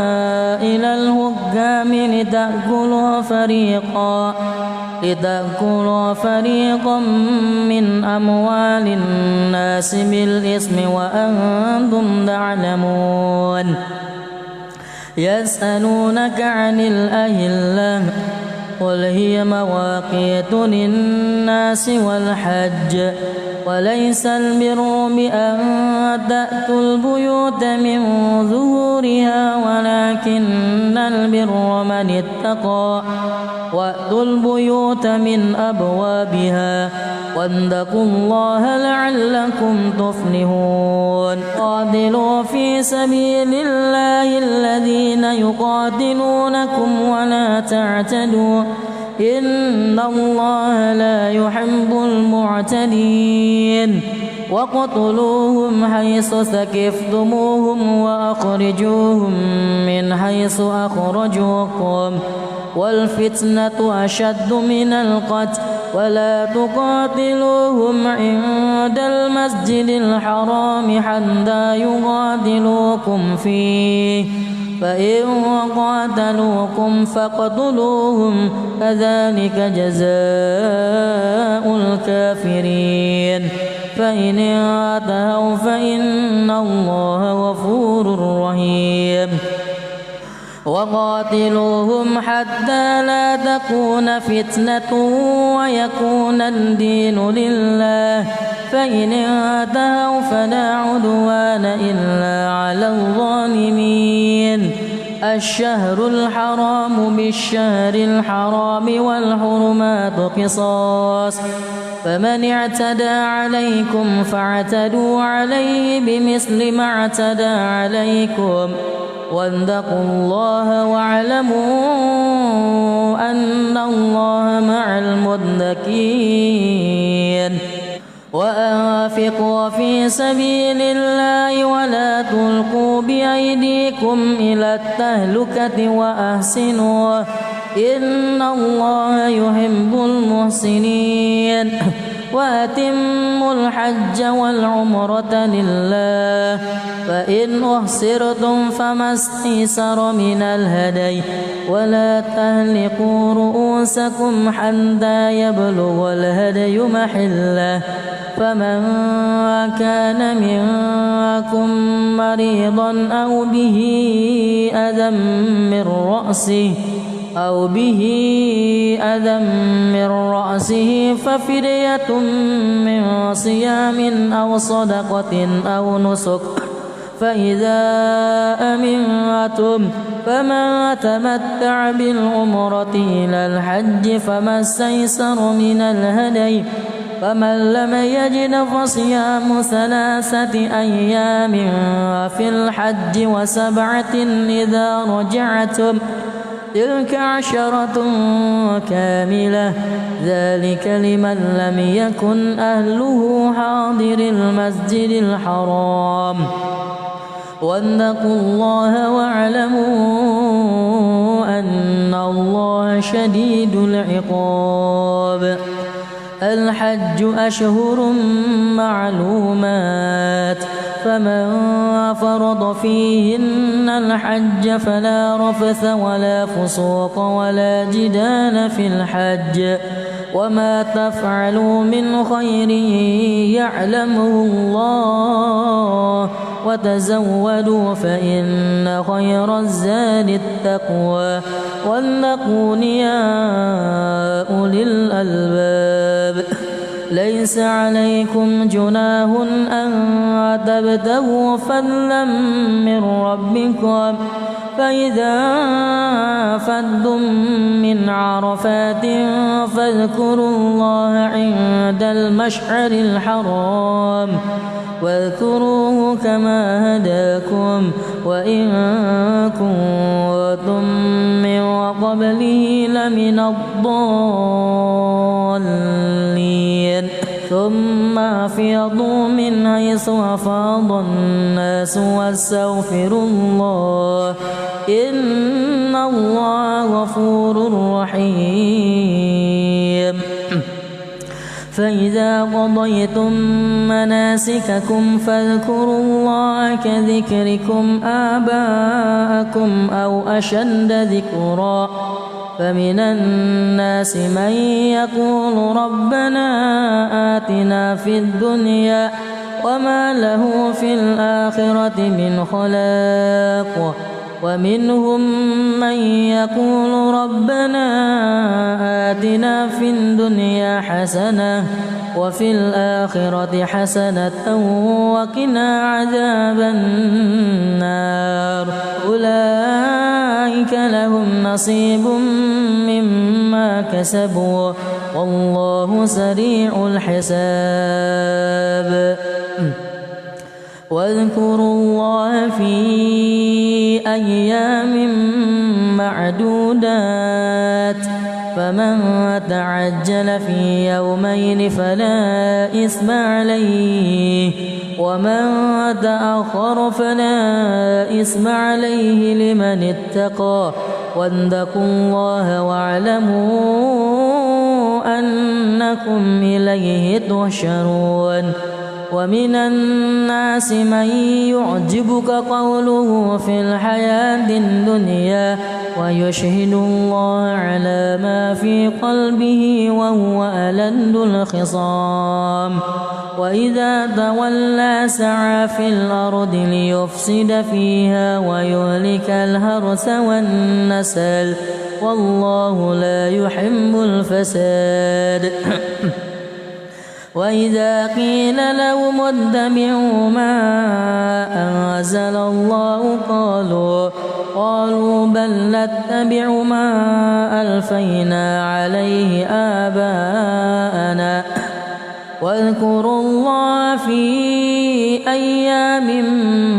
إلى الحكام الأحكام لتأكلوا فريقا من أموال الناس بالإثم وأنتم تعلمون يسألونك عن الأهلة قل هي مواقيت للناس والحج وليس البر بأن تأتوا البيوت من ظهورها ولكن البر من اتقى وأتوا البيوت من أبوابها واتقوا الله لعلكم تفلحون قاتلوا في سبيل الله الذين يقاتلونكم ولا تعتدوا إن الله لا يحب المعتدين وقتلوهم حيث ثقفتموهم وأخرجوهم من حيث أخرجوكم والفتنة أشد من القتل ولا تقاتلوهم عند المسجد الحرام حتى يقاتلوكم فيه فإن قاتلوكم فاقتلوهم كذلك جزاء الكافرين فإن انتهوا فإن الله غفور رحيم وقاتلوهم حتى لا تكون فتنة ويكون الدين لله فإن انتهوا فلا عدوان إلا على الظالمين الشهر الحرام بالشهر الحرام والحرمات قصاص فمن اعتدى عليكم فاعتدوا عليه بمثل ما اعتدى عليكم واتقوا الله واعلموا أن الله مع المتقين وأنفقوا في سبيل الله ولا تلقوا بأيديكم إلى التهلكة وأحسنوا إن الله يحب المحسنين وأتموا الحج والعمرة لله فإن أحصرتم فما استيسر من الهدي ولا تهلكوا رؤوسكم حتى يبلغ الهدي محله فمن كان منكم مريضا أو به أذى من رأسه ففدية من صيام أو صدقة أو نسك فإذا أمنتم فمن تمتع بالعمرة إلى الحج فما استيسر من الهدي فمن لم يجد فصيام 3 أيام في الحج و7 إذا رجعتم تلك 10 كاملة ذلك لمن لم يكن أهله حاضر المسجد الحرام واتقوا الله واعلموا أن الله شديد العقاب الحج أشهر معلومات فمن فرض فيهن الحج فلا رفث ولا فسوق ولا جدال في الحج وما تفعلوا من خير يعلمه الله وتزودوا فإن خير الزاد التقوى واتقون يا أولي الألباب ليس عليكم جناح أن تبتغوا فضلا من ربكم فإذا أفضتم من عرفات فاذكروا الله عند المشعر الحرام واذكروه كما هداكم وإن كنتم من قبله لمن الضالين ثم أفيضوا من حيث أفاض الناس واستغفروا الله إن الله غفور رحيم فإذا قضيتم مناسككم فاذكروا الله كذكركم آباءكم أو أشد ذكرا فمن الناس من يقول ربنا آتنا في الدنيا وما له في الآخرة من خلاق ومنهم من يقول ربنا آتنا في الدنيا حسنة وفي الآخرة حسنة وقنا عذاب النار أولئك لهم نصيب مما كسبوا والله سريع الحساب واذكروا الله في أيام معدودات فمن تعجل في يومين فلا إثم عليه ومن تأخر فلا إثم عليه لمن اتقى واتقوا الله واعلموا أنكم إليه تحشرون ومن الناس من يعجبك قوله في الحياة الدنيا ويشهد الله على ما في قلبه وهو ألد الخصام وإذا تولى سعى في الأرض ليفسد فيها ويهلك الحرث والنسل والله لا يحب الفساد وإذا قيل لهم اتبعوا ما أنزل الله قالوا بل نتبع ما ألفينا عليه آباءنا واذكروا الله في أيام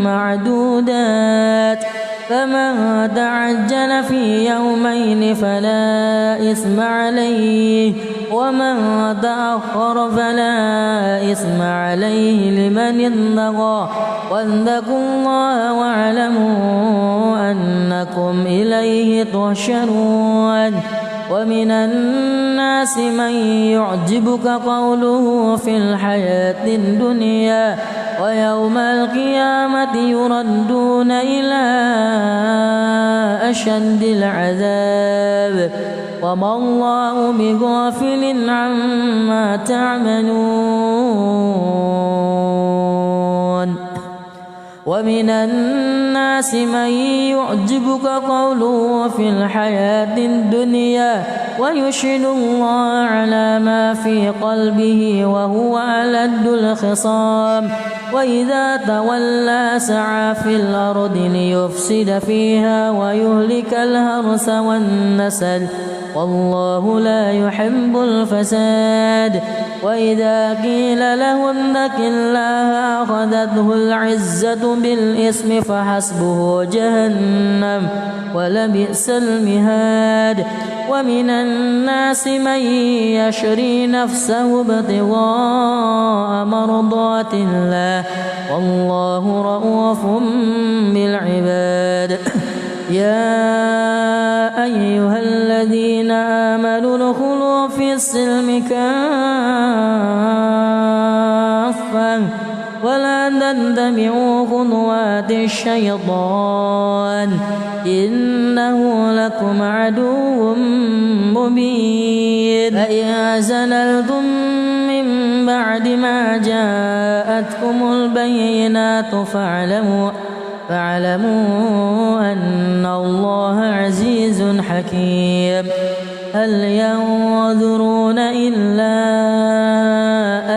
معدودات فمن تعجل في يومين فلا إثم عليه ومن تأخر فلا إثم عليه لمن اتقى واتقوا الله واعلموا أنكم إليه تحشرون ومن الناس من يعجبك قوله في الحياة الدنيا ويوم القيامة يردون إلى أشد العذاب وما الله بغافل عما تعملون ومن الناس من يعجبك قوله في الحياة الدنيا ويشهد الله على ما في قلبه وهو ألد الخصام وإذا تولى سعى في الأرض ليفسد فيها ويهلك الحرث والنسل والله لا يحب الفساد وإذا قيل له اتق الله أخذته العزة بالإثم فحسبه جهنم ولبئس المهاد ومن الناس من يشري نفسه ابتغاء مرضات الله والله رؤوف بالعباد يا أيها الذين آمنوا ادخلوا في السلم كافة ولا تتبعوا خطوات الشيطان إنه لكم عدو مبين فإن زللتم من بعد ما جاءتكم البينات فاعلموا أن الله عزيز حكيم هل ينظرون إلا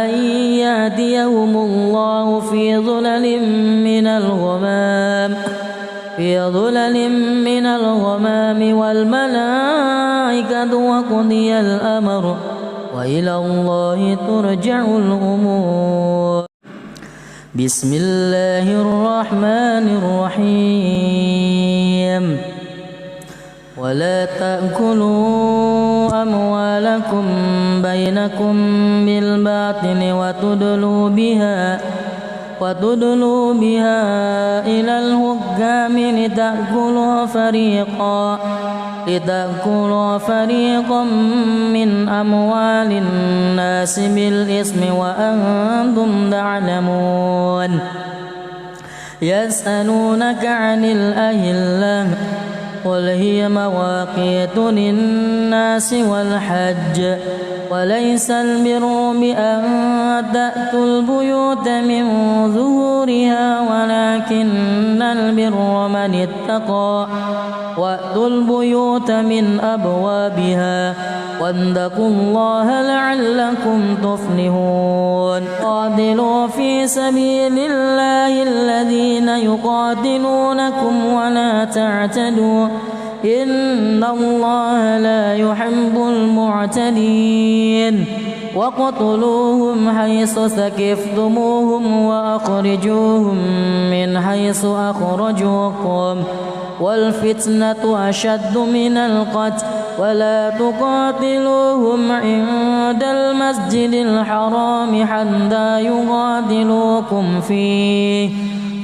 أن يأتيهم الله في ظلل من الغمام والملائكة وقضي الأمر وإلى الله ترجع الأمور بسم الله الرحمن الرحيم ولا تأكلوا أموالكم بينكم بالباطل وتدلوا بها إلى الحكام لتأكلوا فريقا من أموال الناس بالإثم وأنتم تعلمون يسألونك عن الأهلة قل هي مواقيت للناس والحج وليس البر بأن تأتوا البيوت من ظهورها ولكن البر من اتقى وأتوا البيوت من أبوابها واتقوا الله لعلكم تفلحون قاتلوا في سبيل الله الذين يقاتلونكم ولا تعتدوا إن الله لا يحب المعتدين وقتلوهم حيث ثقفتموهم وأخرجوهم من حيث أخرجوكم والفتنة أشد من القتل ولا تقاتلوهم عند المسجد الحرام حتى يقاتلوكم فيه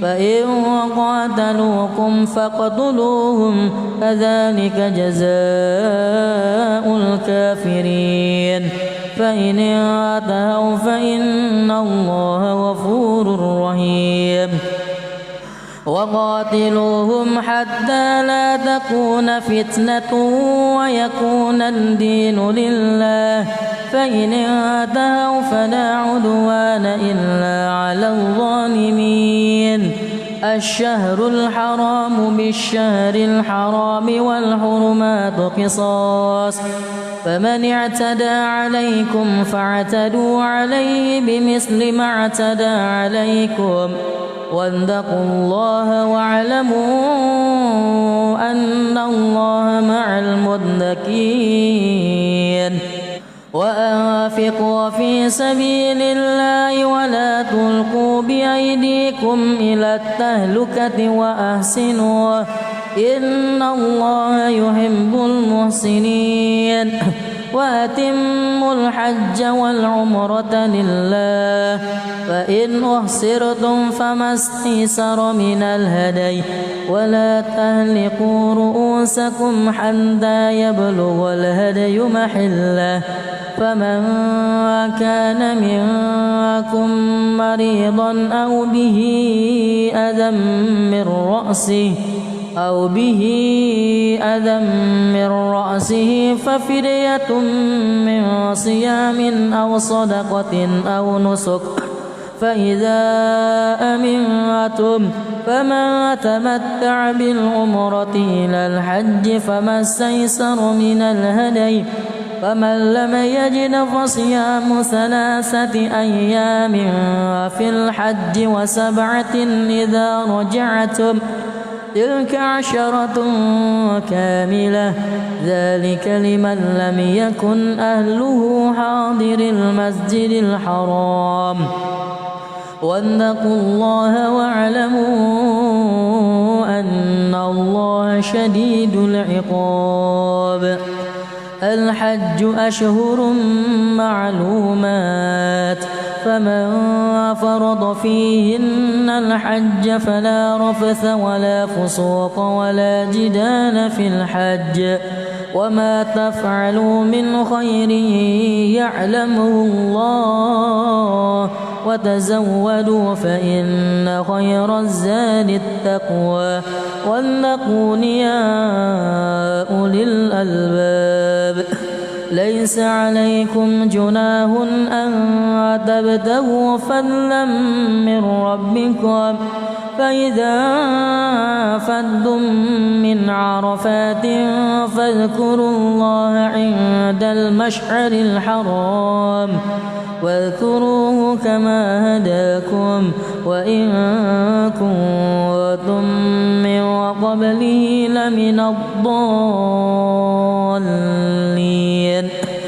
فإن قاتلوكم فاقتلوهم كذلك جزاء الكافرين فإن انتهوا فإن الله غفور رحيم وقاتلوهم حتى لا تكون فتنة ويكون الدين لله فإن انتهوا فلا عدوان إلا على الظالمين الشهر الحرام بالشهر الحرام والحرمات قصاص فمن اعتدى عليكم فاعتدوا عليه بمثل ما اعتدى عليكم واتقوا الله واعلموا أن الله مع المتقين وأنفقوا في سبيل الله ولا تلقوا بأيديكم إلى التهلكة وأحسنوا إن الله يحب المحسنين وأتموا الحج والعمرة لله فإن أحصرتم فما استيسر من الهدي ولا تهلكوا رؤوسكم حتى يبلغ الهدي محله فمن كان منكم مريضا أو به أذى من رأسه ففدية من صيام أو صدقة أو نسك فإذا أمنتم فمن تمتع بالعمرة إلى الحج فما استيسر من الهدي فمن لم يجد فصيام 3 أيام في الحج و7 إذا رجعتم تلك 10 كاملة ذلك لمن لم يكن أهله حاضر المسجد الحرام واتقوا الله واعلموا أن الله شديد العقاب الحج أشهر معلومات فمن فرض فيهن الحج فلا رفث ولا فسوق ولا جدال في الحج وما تفعلوا من خير يعلمه الله وتزودوا فإن خير الزاد التقوى واتقون يا أولي الألباب ليس عليكم جناح أن تبتغوا فضلا من ربكم فإذا أفضتم من عرفات فاذكروا الله عند المشعر الحرام واذكروه كما هداكم وإن كنتم من قبله لمن الضالين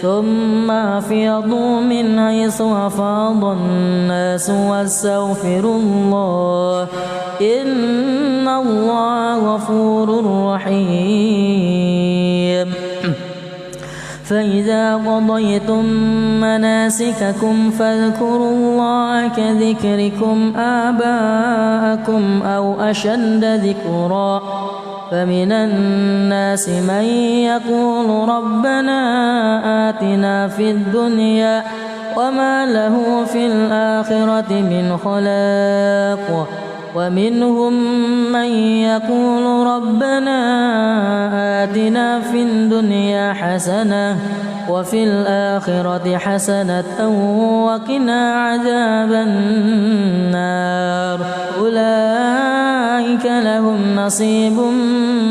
ثم أفيضوا من حيث أفاض الناس واستغفروا الله إن الله غفور رحيم فإذا قضيتم مناسككم فاذكروا الله كذكركم آباءكم أو أشد ذكرا فمن الناس من يقول ربنا آتنا في الدنيا وما له في الآخرة من خلاق ومنهم من يقول ربنا آتنا في الدنيا حسنة وفي الآخرة حسنة وقنا عذاب النار أولئك لهم نصيب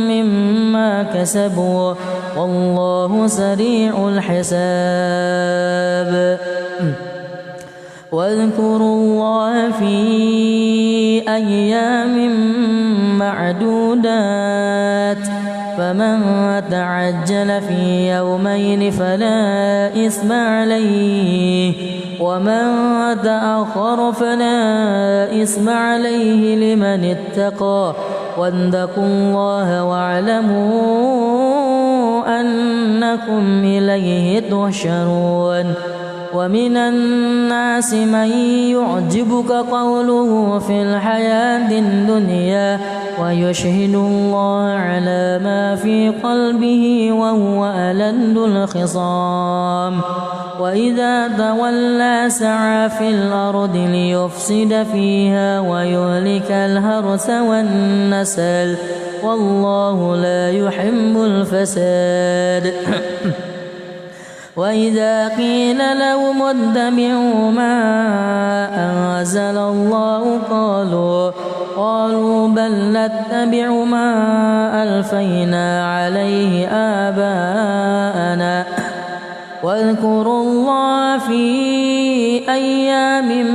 مما كسبوا والله سريع الحساب واذكروا الله في أيام معدودات فمن تعجل في يومين فلا إثم عليه ومن تأخر فلا إثم عليه لمن اتقى واتقوا الله واعلموا أنكم إليه تحشرون ومن الناس من يعجبك قوله في الحياة الدنيا ويشهد الله على ما في قلبه وهو ألد الخصام وإذا تولى سعى في الأرض ليفسد فيها ويهلك الحرث والنسل والله لا يحب الفساد وإذا قيل لهم اتبعوا ما أنزل الله قالوا بل نتبع ما ألفينا عليه آباءنا واذكروا الله في أيام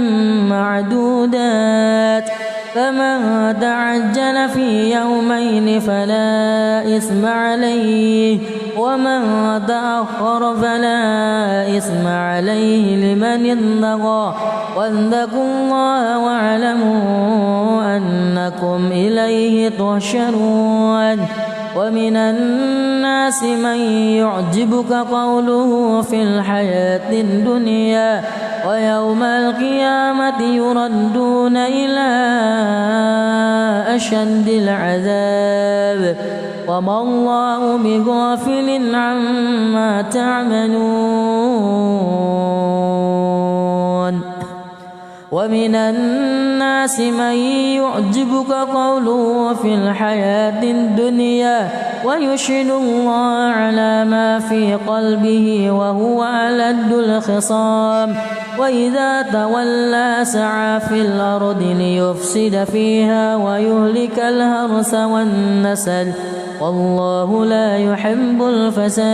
معدودات فمن تعجل في يومين فلا إثم عليه ومن تأخر فلا إثم عليه لمن اتقى واتقوا الله واعلموا أنكم إليه تحشرون ومن الناس من يعجبك قوله في الحياة الدنيا ويوم القيامة يردون إلى أشد العذاب وما الله بغافل عما تعملون ومن الناس من يعجبك قوله في الحياة الدنيا ويشهد الله على ما في قلبه وهو ألد الخصام وإذا تولى سعى في الأرض ليفسد فيها ويهلك الحرث والنسل والله لا يحب الفساد.